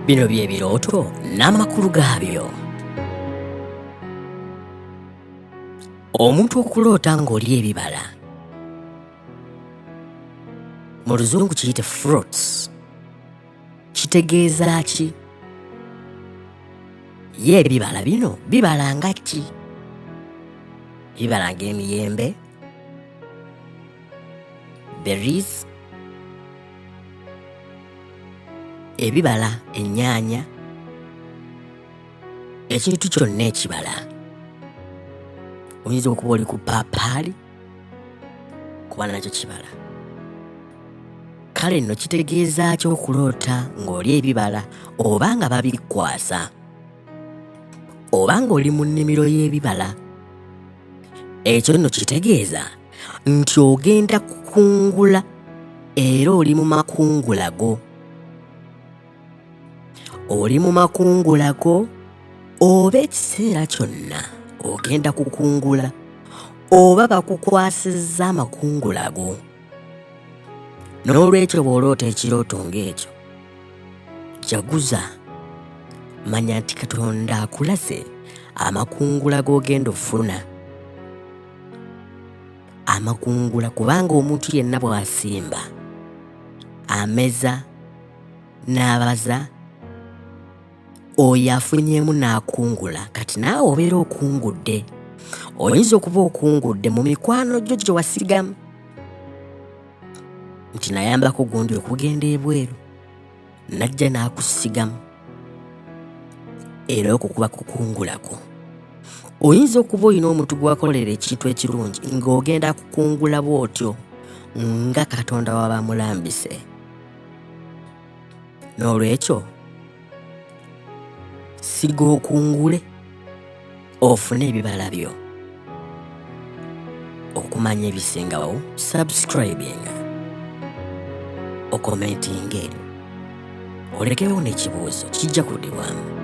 Bino bye birooto n'amakulu gaabyo. Omuntu okuloota ng'olya ebibala, mu luzungu kiyite fruits, kitegeeza ki? Ye ebibala bino bibala nga ki? Bibala ng'emiyembe, berries, ebibala ennyaanya, ekintu kyonna ekibala. Oyinza okuba oli ku ppaapaali kuba nakyo kibala. Kale nno kitegeeza ki okuloota ng'olya ebibala oba nga babikwasa? Oba ng'oli mu nnimiro y'ebibala, ekyo nno kitegeeza nti ogenda kukungula era oli mu makungula go. Oli mu makungula go oba ekiseera kyonna ogenda kukungula oba bakukwasizza amakungula go. N'olwekyo bw'oloota ekirooto ng'ekyo, jaguza, manya nti Katonda akulaze amakungula g'ogenda ofuna. Amakungula kubanga omuntu yenna bw'asimba, ameza, n'abaza, oyo afunyeemu n'akungula. Kati naawe obeera okungudde. Oyinza okuba okungudde mu mikwano gyo gye wasigamu, nti nayambako gundi okugenda ebweru, najja n'akusigamu, era okwo kuba kukungulako. Oyinza okuba olina omuntu gwakolera ekintu ekirungi ng'ogenda kukungula bw'otyo nga Katonda waba amulambise. N'olwekyo siga okungule ofune ebibala byo. Okumanya ebisingawo, subscribing, okomentinge, olekewo n'ekibuuzo kijja kuddibwamu.